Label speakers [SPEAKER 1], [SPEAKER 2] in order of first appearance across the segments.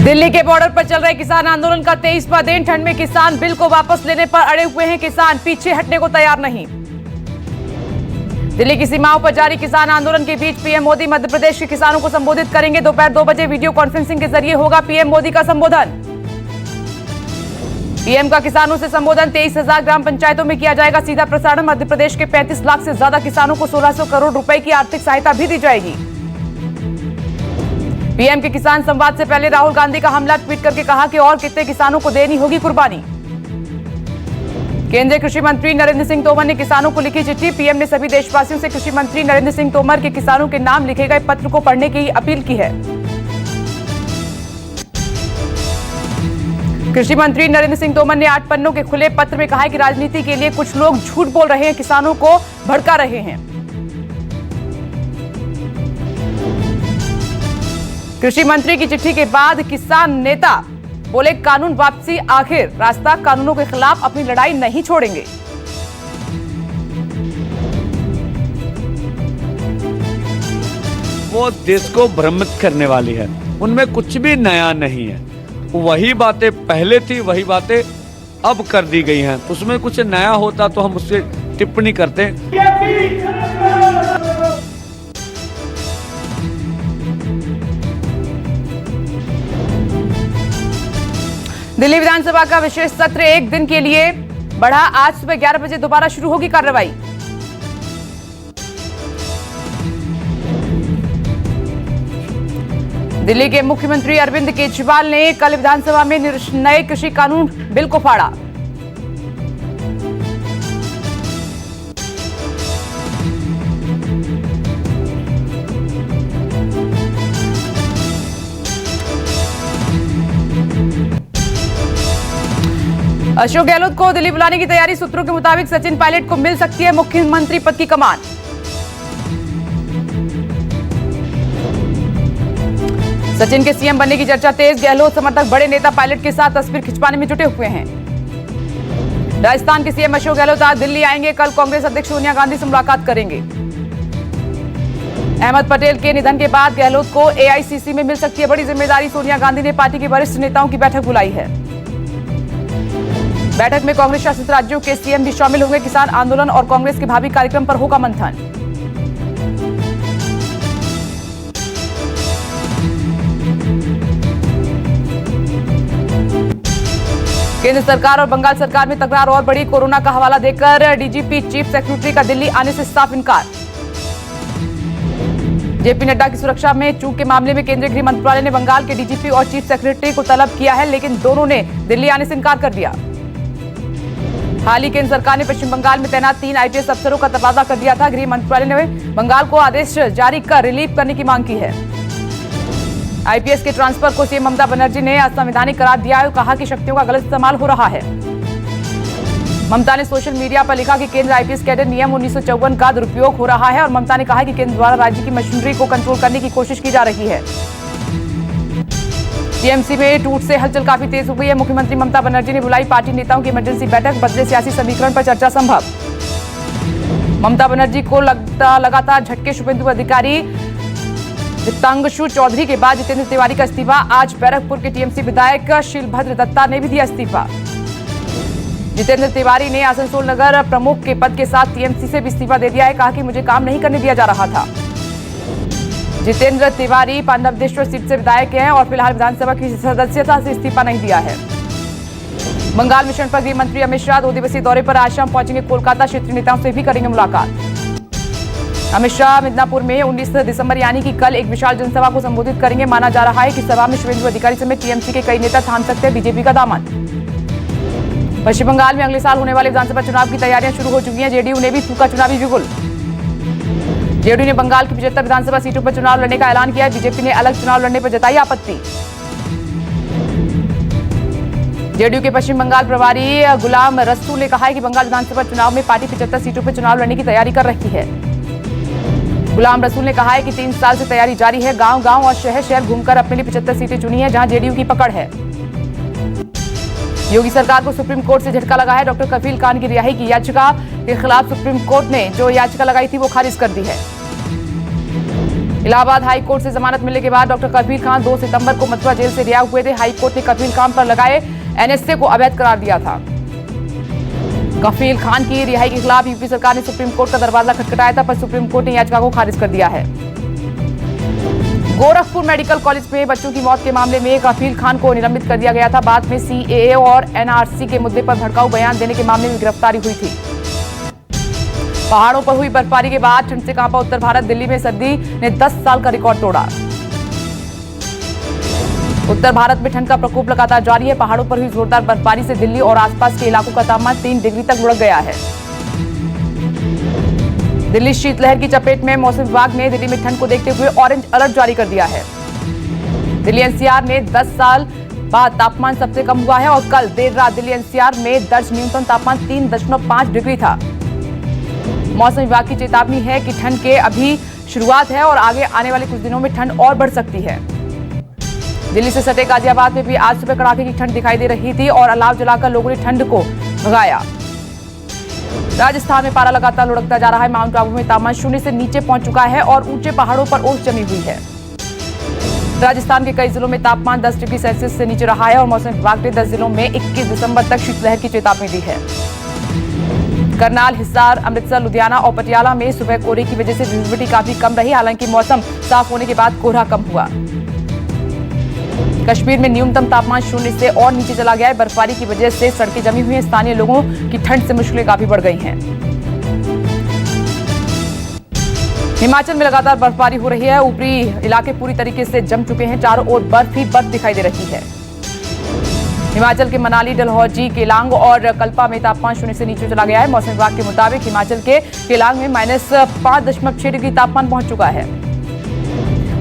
[SPEAKER 1] दिल्ली के बॉर्डर पर चल रहे किसान आंदोलन का 23वां दिन। ठंड में किसान बिल को वापस लेने पर अड़े हुए हैं किसान, पीछे हटने को तैयार नहीं। दिल्ली की सीमाओं पर जारी किसान आंदोलन के बीच पीएम मोदी मध्य प्रदेश के किसानों को संबोधित करेंगे। दोपहर 2 बजे वीडियो कॉन्फ्रेंसिंग के जरिए होगा पीएम मोदी का संबोधन। पीएम का किसानों से संबोधन 23,000 ग्राम पंचायतों में किया जाएगा सीधा प्रसारण। मध्य प्रदेश के 35 लाख से ज्यादा किसानों को 1600 करोड़ रुपए की आर्थिक सहायता भी दी जाएगी। पीएम के किसान संवाद से पहले राहुल गांधी का हमला ट्वीट करके कहा कि और कितने किसानों को देनी होगी कुर्बानी। केंद्रीय कृषि मंत्री नरेंद्र सिंह तोमर ने किसानों को लिखी चिट्ठी। पीएम ने सभी देशवासियों से कृषि मंत्री नरेंद्र सिंह तोमर के किसानों के नाम लिखे गए पत्र को पढ़ने की अपील की है। कृषि मंत्री नरेंद्र सिंह तोमर ने 8 पन्नों के खुले पत्र में कहा है कि राजनीति के लिए कुछ लोग झूठ बोल रहे हैं, किसानों को भड़का रहे हैं। कृषि मंत्री की चिट्ठी के बाद किसान नेता बोले कानून वापसी आखिर रास्ता, कानूनों के खिलाफ अपनी लड़ाई नहीं छोड़ेंगे।
[SPEAKER 2] वो देश को भ्रमित करने वाली है, उनमें कुछ भी नया नहीं है। वही बातें पहले थी, वही बातें अब कर दी गई हैं। उसमें कुछ नया होता तो हम उससे टिप्पणी करते।
[SPEAKER 1] दिल्ली विधानसभा का विशेष सत्र एक दिन के लिए बढ़ा। आज सुबह 11 बजे दोबारा शुरू होगी कार्रवाई। दिल्ली के मुख्यमंत्री अरविंद केजरीवाल ने कल विधानसभा में नए कृषि कानून बिल को फाड़ा। अशोक गहलोत को दिल्ली बुलाने की तैयारी। सूत्रों के मुताबिक सचिन पायलट को मिल सकती है मुख्यमंत्री पद की कमान। सचिन के सीएम बनने की चर्चा तेज। गहलोत समर्थक बड़े नेता पायलट के साथ तस्वीर खिंचवाने में जुटे हुए हैं। राजस्थान के सीएम अशोक गहलोत आज दिल्ली आएंगे। कल कांग्रेस अध्यक्ष सोनिया गांधी से मुलाकात करेंगे। अहमद पटेल के निधन के बाद गहलोत को एआईसीसी में मिल सकती है बड़ी जिम्मेदारी। सोनिया गांधी ने पार्टी के वरिष्ठ नेताओं की बैठक बुलाई है। बैठक में कांग्रेस शासित राज्यों के सीएम भी शामिल होंगे। किसान आंदोलन और कांग्रेस के भावी कार्यक्रम पर होगा मंथन। केंद्र सरकार और बंगाल सरकार में तकरार और बढ़ी। कोरोना का हवाला देकर डीजीपी चीफ सेक्रेटरी का दिल्ली आने से साफ इनकार। जेपी नड्डा की सुरक्षा में चूक के मामले में केंद्रीय गृह मंत्रालय ने बंगाल के डीजीपी और चीफ सेक्रेटरी को तलब किया है, लेकिन दोनों ने दिल्ली आने से इनकार कर दिया। हाल ही केंद्र सरकार ने पश्चिम बंगाल में तैनात 3 आईपीएस अफसरों का तबादला कर दिया था। गृह मंत्रालय ने बंगाल को आदेश जारी कर रिलीव करने की मांग की है। आईपीएस के ट्रांसफर को सीएम ममता बनर्जी ने असंवैधानिक करार दिया है और कहा कि शक्तियों का गलत इस्तेमाल हो रहा है। ममता ने सोशल मीडिया पर लिखा कि केंद्र आईपीएस कैडर नियम 1954 का दुरुपयोग हो रहा है और ममता ने कहा कि केंद्र द्वारा राज्य की मशीनरी को कंट्रोल करने की कोशिश की जा रही है। टीएमसी में टूट से हलचल काफी तेज हो गई है। मुख्यमंत्री ममता बनर्जी ने बुलाई पार्टी नेताओं की इमरजेंसी बैठक। बदले सियासी समीकरण पर चर्चा संभव। ममता बनर्जी को लगातार झटके। शुभेंदु अधिकारी, चित्तांशु चौधरी के बाद जितेंद्र तिवारी का इस्तीफा। आज बैरकपुर के टीएमसी विधायक शीलभद्र दत्ता ने भी दिया इस्तीफा। जितेंद्र तिवारी ने आसनसोल नगर प्रमुख के पद के साथ टीएमसी से भी इस्तीफा दे दिया है। कहा कि मुझे काम नहीं करने दिया जा रहा था। जितेंद्र तिवारी पांडवदेश्वर सीट से विधायक हैं और फिलहाल विधानसभा की सदस्यता से इस्तीफा नहीं दिया है। बंगाल मिशन पर गृह मंत्री अमित शाह 2 दिवसीय दौरे पर आज शाम पहुंचेंगे कोलकाता। क्षेत्रीय नेताओं से भी करेंगे मुलाकात। अमित शाह मिदनापुर में 19 दिसंबर यानी कि कल एक विशाल जनसभा को संबोधित करेंगे। माना जा रहा है कि सभा में शुभेंदु अधिकारी समेत टीएमसी के कई नेता थाम सकते हैं बीजेपी का दामन। पश्चिम बंगाल में अगले साल होने वाले विधानसभा चुनाव की तैयारियां शुरू हो चुकी हैं। जेडीयू ने भी फूका चुनावी बिगुल। जेडीयू ने बंगाल की 75 विधानसभा सीटों पर चुनाव लड़ने का ऐलान किया है। बीजेपी ने अलग चुनाव लड़ने पर जताई आपत्ति। जेडीयू के पश्चिम बंगाल प्रभारी गुलाम रसूल ने कहा है कि बंगाल विधानसभा चुनाव में पार्टी 75 सीटों पर चुनाव लड़ने की तैयारी कर रही है। गुलाम रसूल ने कहा है कि 3 साल से तैयारी जारी है। गांव-गांव और शहर-शहर घूमकर अपने लिए 75 सीटें चुनी है जहां जेडीयू की पकड़ है। योगी सरकार को सुप्रीम कोर्ट से झटका लगा है। डॉक्टर कफील खान की रिहाई की याचिका के खिलाफ सुप्रीम कोर्ट ने जो याचिका लगाई थी वो खारिज कर दी है। इलाहाबाद हाई कोर्ट से जमानत मिलने के बाद डॉक्टर कफील खान 2 सितंबर को मथुरा जेल से रिहा हुए थे। हाई कोर्ट ने कफील खान पर लगाए एनएसए को अवैध करार दिया था। कफील खान की रिहाई के खिलाफ यूपी सरकार ने सुप्रीम कोर्ट का दरवाजा खटखटाया था, पर सुप्रीम कोर्ट ने याचिका को खारिज कर दिया है। गोरखपुर मेडिकल कॉलेज में बच्चों की मौत के मामले में कफील खान को निलंबित कर दिया गया था। बाद में सीएए और एनआरसी के मुद्दे पर भड़काऊ बयान देने के मामले में गिरफ्तारी हुई थी। पहाड़ों पर हुई बर्फबारी के बाद ठंड से कांपा उत्तर भारत। दिल्ली में सर्दी ने 10 साल का रिकॉर्ड तोड़ा। उत्तर भारत में ठंड का प्रकोप लगातार जारी है। पहाड़ों पर हुई जोरदार बर्फबारी से दिल्ली और आसपास के इलाकों का तापमान 3 डिग्री तक लुढ़क गया है। दिल्ली शीतलहर की चपेट में। मौसम विभाग ने दिल्ली में ठंड को देखते हुए ऑरेंज अलर्ट जारी कर दिया है। दिल्ली एनसीआर में 10 साल बाद तापमान सबसे कम हुआ है और कल देर रात दिल्ली एनसीआर में दर्ज न्यूनतम तापमान 3.5 डिग्री था। मौसम विभाग की चेतावनी है कि ठंड के अभी शुरुआत है और आगे आने वाले कुछ दिनों में ठंड और बढ़ सकती है। दिल्ली से सटे गाजियाबाद में भी आज सुबह कड़ाके की ठंड दिखाई दे रही थी और अलाव जलाकर लोगों ने ठंड को भगाया। राजस्थान में पारा लगातार लुढ़कता जा रहा है। माउंट आबू में तापमान 0 से नीचे पहुंच चुका है और ऊंचे पहाड़ों पर ओस जमी हुई है। राजस्थान के कई जिलों में तापमान 10 डिग्री सेल्सियस से नीचे रहा है और मौसम विभाग ने 10 जिलों में 21 दिसंबर तक शीतलहर की चेतावनी दी है। करनाल, हिसार, अमृतसर, लुधियाना और पटियाला में सुबह कोहरे की वजह से विजिबिलिटी काफी कम रही। हालांकि मौसम साफ होने के बाद कोहरा कम हुआ। कश्मीर में न्यूनतम तापमान 0 से और नीचे चला गया है। बर्फबारी की वजह से सड़कें जमी हुई हैं। स्थानीय लोगों की ठंड से मुश्किलें काफी बढ़ गई हैं। हिमाचल में लगातार बर्फबारी हो रही है। ऊपरी इलाके पूरी तरीके से जम चुके हैं। चारों ओर बर्फ ही बर्फ दिखाई दे रही है। हिमाचल के मनाली, डलहौजी, केलांग और कल्पा में तापमान 0 से नीचे चला गया है। मौसम विभाग के मुताबिक हिमाचल के केलांग में -5.6 डिग्री तापमान पहुंच चुका है।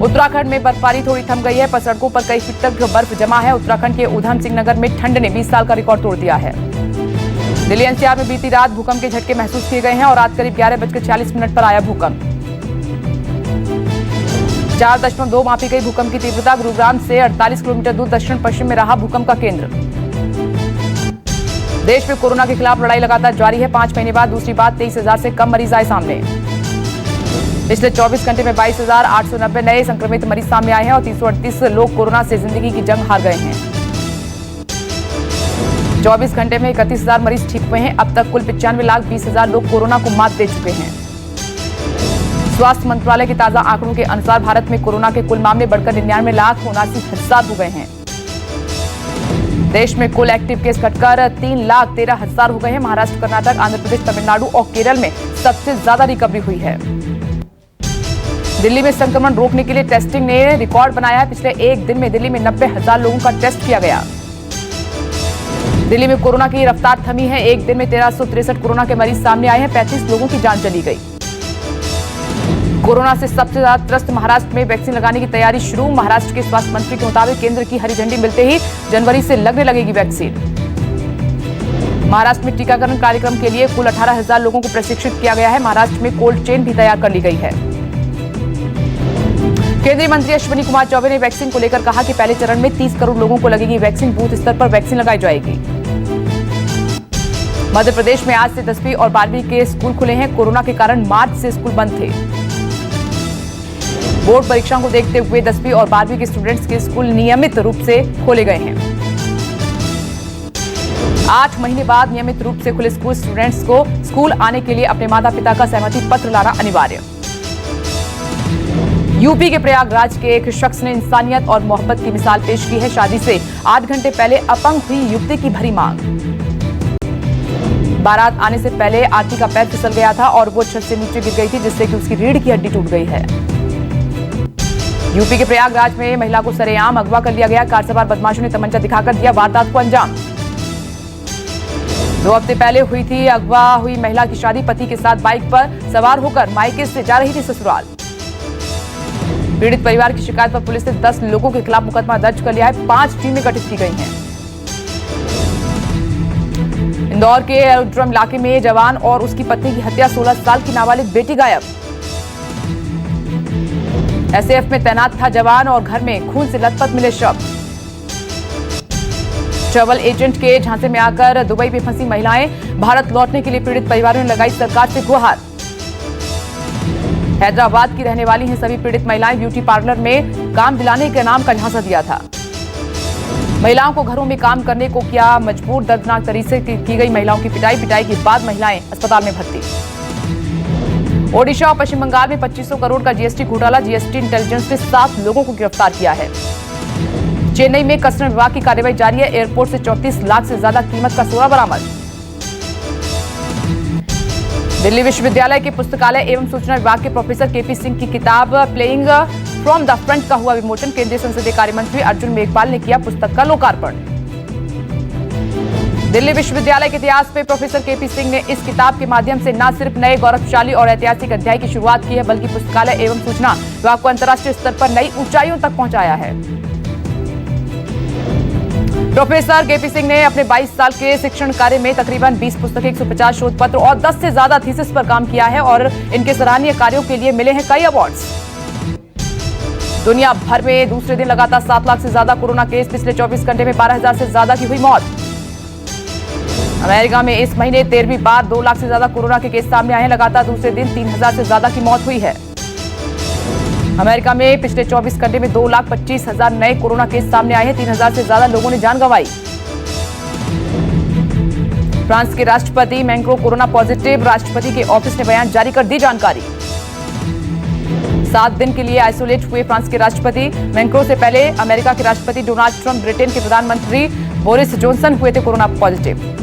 [SPEAKER 1] उत्तराखंड में बर्फबारी थोड़ी थम गई है, पर सड़कों पर कई फीट तक बर्फ जमा है। उत्तराखंड के ऊधम सिंह नगर में ठंड ने 20 साल का रिकॉर्ड तोड़ दिया है। दिल्ली एनसीआर में बीती रात भूकंप के झटके महसूस किए गए हैं और रात करीब 11:46 पर आया भूकंप। 4.2 मापी गई भूकंप की तीव्रता। गुरुग्राम से 48 किलोमीटर दूर दक्षिण पश्चिम में रहा भूकंप का केंद्र। देश में कोरोना के खिलाफ लड़ाई लगातार जारी है। 5 महीने बाद दूसरी बार 23,000 से कम मरीज आए सामने। पिछले 24 घंटे में 22,890 नए संक्रमित मरीज सामने आए हैं और 338 लोग कोरोना से जिंदगी की जंग हार गए हैं। 24 घंटे में 31,000 मरीज ठीक हुए हैं। अब तक कुल 95,20,000 लोग कोरोना को मात दे चुके हैं। स्वास्थ्य मंत्रालय के ताजा आंकड़ों के अनुसार भारत में कोरोना के कुल मामले बढ़कर 99,79,000 हो गए हैं। देश में कुल एक्टिव केस घटकर 3,13,000 हो गए हैं। महाराष्ट्र, कर्नाटक, आंध्र प्रदेश, तमिलनाडु और केरल में सबसे ज्यादा रिकवरी हुई है। दिल्ली में संक्रमण रोकने के लिए टेस्टिंग ने रिकॉर्ड बनाया है। पिछले एक दिन में दिल्ली में 90,000 लोगों का टेस्ट किया गया। दिल्ली में कोरोना की रफ्तार थमी है। एक दिन में 1363 कोरोना के मरीज सामने आए हैं। 35 लोगों की जान चली गई। कोरोना से सबसे ज्यादा त्रस्त महाराष्ट्र में वैक्सीन लगाने की तैयारी शुरू। महाराष्ट्र के स्वास्थ्य मंत्री के मुताबिक केंद्र की हरी झंडी मिलते ही जनवरी से लगने लगेगी वैक्सीन। महाराष्ट्र में टीकाकरण कार्यक्रम के लिए कुल 18,000 लोगों को प्रशिक्षित किया गया है। महाराष्ट्र में कोल्ड चेन भी तैयार कर ली गई है। केंद्रीय मंत्री अश्विनी कुमार चौबे ने वैक्सीन को लेकर कहा कि पहले चरण में 30 करोड़ लोगों को लगेगी वैक्सीन। बूथ स्तर पर वैक्सीन लगाई जाएगी। मध्य प्रदेश में आज से 10वीं और 12वीं के स्कूल खुले हैं। कोरोना के कारण मार्च से स्कूल बंद थे। बोर्ड परीक्षाओं को देखते हुए 10वीं और 12वीं के स्टूडेंट्स के स्कूल नियमित रूप से खोले गए हैं। 8 महीने बाद नियमित रूप से खुले स्कूल स्टूडेंट्स को स्कूल आने के लिए अपने माता पिता का सहमति पत्र लाना अनिवार्य। यूपी के प्रयागराज के एक शख्स ने इंसानियत और मोहब्बत की मिसाल पेश की है। शादी से 8 घंटे पहले अपंग हुई युवती की भरी मांग। बारात आने से पहले आरती का पैर फिसल गया था और वो छत से नीचे गिर गई थी, जिससे कि उसकी रीढ़ की हड्डी टूट गई है। यूपी के प्रयागराज में महिला को सरेआम अगवा कर लिया गया। कार सवार बदमाशों ने तमंचा दिखाकर दिया वारदात को अंजाम। 2 हफ्ते पहले हुई थी अगवा हुई महिला की शादी। पति के साथ बाइक पर सवार होकर मायके से जा रही थी ससुराल। पीड़ित परिवार की शिकायत पर पुलिस ने 10 लोगों के खिलाफ मुकदमा दर्ज कर लिया है। 5 टीमें गठित की गई हैं। इंदौर के एरोड्रम इलाके में जवान और उसकी पत्नी की हत्या। 16 साल की नाबालिग बेटी गायब। एसएएफ में तैनात था जवान और घर में खून से लथपथ मिले शव। ट्रैवल एजेंट के झांसे में आकर दुबई में फंसी महिलाएं। भारत लौटने के लिए पीड़ित परिवारों ने लगाई सरकार से गुहार। हैदराबाद की रहने वाली हैं सभी पीड़ित महिलाएं। ब्यूटी पार्लर में काम दिलाने के नाम का झांसा दिया था। महिलाओं को घरों में काम करने को किया मजबूर। दर्दनाक तरीके से की गई महिलाओं की पिटाई के बाद महिलाएं अस्पताल में भर्ती। ओडिशा और पश्चिम बंगाल में 2500 करोड़ का जीएसटी घोटाला। जीएसटी इंटेलिजेंस ने 7 लोगों को गिरफ्तार किया है। चेन्नई में कस्टम विभाग की कार्रवाई जारी है। एयरपोर्ट से 34 लाख से ज्यादा कीमत का सोना बरामद। दिल्ली विश्वविद्यालय के पुस्तकालय एवं सूचना विभाग के प्रोफेसर केपी सिंह की किताब प्लेइंग फ्रॉम द फ्रंट का हुआ विमोचन। केंद्रीय संसदीय कार्य मंत्री अर्जुन मेघवाल ने किया पुस्तक का लोकार्पण। दिल्ली विश्वविद्यालय के इतिहास में प्रोफेसर केपी सिंह ने इस किताब के माध्यम से न सिर्फ नए गौरवशाली और ऐतिहासिक अध्याय की शुरुआत की है, बल्कि पुस्तकालय एवं सूचना विभाग को अंतर्राष्ट्रीय स्तर पर नई ऊंचाइयों तक पहुंचाया है। प्रोफेसर केपी सिंह ने अपने 22 साल के शिक्षण कार्य में तकरीबन 20 पुस्तकें, 150 शोध पत्र और 10 से ज्यादा थीसिस पर काम किया है और इनके सराहनीय कार्यों के लिए मिले हैं कई अवार्ड्स। दुनिया भर में दूसरे दिन लगातार 7 लाख से ज्यादा कोरोना केस। पिछले 24 घंटे में 12,000 से ज्यादा की हुई मौत। अमेरिका में इस महीने 13वीं बार 2 लाख से ज्यादा कोरोना के केस सामने आए हैं। लगातार दूसरे दिन 3,000 से ज्यादा की मौत हुई है। अमेरिका में पिछले 24 घंटे में 2,25,000 नए कोरोना केस सामने आए हैं। 3,000 से ज्यादा लोगों ने जान गंवाई। फ्रांस के राष्ट्रपति मैक्रों कोरोना पॉजिटिव। राष्ट्रपति के ऑफिस ने बयान जारी कर दी जानकारी। 7 दिन के लिए आइसोलेट हुए फ्रांस के राष्ट्रपति मैक्रों से पहले अमेरिका के राष्ट्रपति डोनाल्ड ट्रंप, ब्रिटेन के प्रधानमंत्री बोरिस जॉनसन हुए थे कोरोना पॉजिटिव।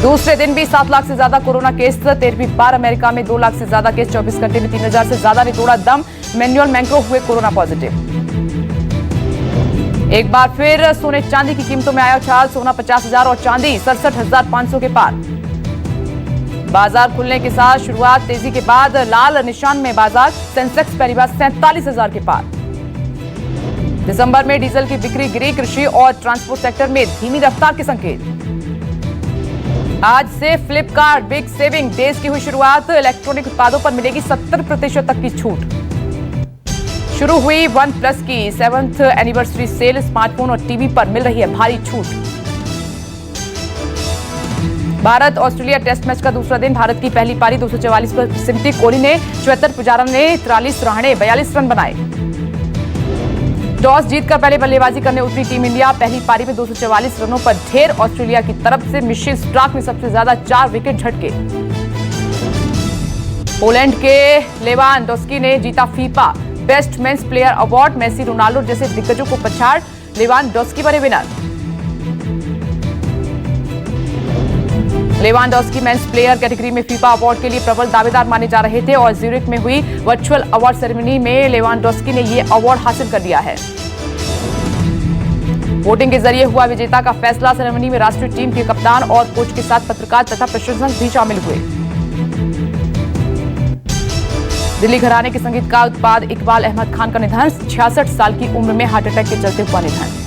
[SPEAKER 1] दूसरे दिन भी 7 लाख से ज्यादा कोरोना केस। 13वीं बार अमेरिका में 2 लाख से ज्यादा केस। 24 घंटे में 3,000 से ज्यादा ने तोड़ा दम। मैनुअल मैक्रों हुए कोरोना पॉजिटिव। एक बार फिर सोने चांदी की कीमतों में आया उछाल। सोना 50,000 और चांदी 67,500 के पार। बाजार खुलने के साथ शुरुआत तेजी के बाद लाल निशान में बाजार। सेंसेक्स पहली बार 47,000 के पार। दिसंबर में डीजल की बिक्री गिरी। कृषि और ट्रांसपोर्ट सेक्टर में धीमी रफ्तार के संकेत। आज से फ्लिपकार्ट बिग सेविंग डेज की हुई शुरुआत। इलेक्ट्रॉनिक उत्पादों पर मिलेगी 70% तक की छूट। शुरू हुई OnePlus की 7th एनिवर्सरी सेल। स्मार्टफोन और टीवी पर मिल रही है भारी छूट। भारत ऑस्ट्रेलिया टेस्ट मैच का दूसरा दिन। भारत की पहली पारी 244 पर सिमटी। कोहली ने 74, पुजारा ने 43, रहाणे 42 रन बनाए। टॉस जीतकर पहले बल्लेबाजी करने उतरी टीम इंडिया। पहली पारी में 244 रनों पर ढेर ऑस्ट्रेलिया की तरफ से। मिशेल स्टार्क ने सबसे ज्यादा 4 विकेट झटके। पोलैंड के लेवानडोस्की ने जीता FIFA best men's player award. Messi, Ronaldo जैसे दिग्गजों को पछाड़ लेवानडोस्की बने winner. Lewandowski men's player category में फीफा अवार्ड के लिए प्रबल दावेदार माने जा रहे थे और ज्यूरिख में हुई वर्चुअल अवार्ड सेरेमनी में लेवानडोस्की ने यह अवार्ड हासिल कर लिया है। वोटिंग के जरिए हुआ विजेता का फैसला। सेरेमनी में राष्ट्रीय टीम के कप्तान और कोच के साथ पत्रकार तथा प्रशंसक भी शामिल हुए। दिल्ली घराने के संगीतकार उत्पाद इकबाल अहमद खान का निधन। 66 साल की उम्र में हार्ट अटैक के चलते हुआ निधन।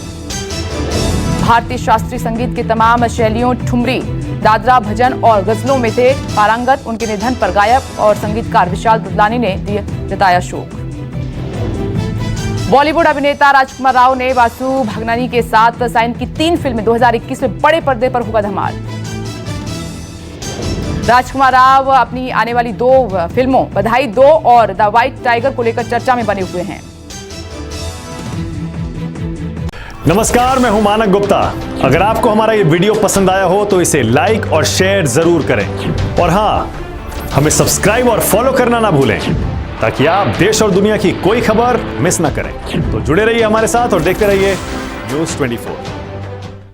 [SPEAKER 1] भारतीय शास्त्रीय संगीत की तमाम शैलियों ठुमरी, दादरा, भजन और गजलों में थे पारंगत। उनके निधन पर गायक और संगीतकार विशाल दुदलानी ने जताया शोक। बॉलीवुड अभिनेता राजकुमार राव ने वासु भगनानी के साथ साइन की 3 फिल्में। 2021 में बड़े पर्दे पर हुआ धमाल। राजकुमार राव अपनी आने वाली 2 फिल्मों बधाई 2 और द व्हाइट टाइगर को लेकर चर्चा में बने हुए हैं।
[SPEAKER 3] नमस्कार, मैं हूं मानक गुप्ता। अगर आपको हमारा ये वीडियो पसंद आया हो तो इसे लाइक और शेयर जरूर करें और हां, हमें सब्सक्राइब और फॉलो करना ना भूलें ताकि आप देश और दुनिया की कोई खबर मिस ना करें। तो जुड़े रहिए हमारे साथ और देखते रहिए News 24।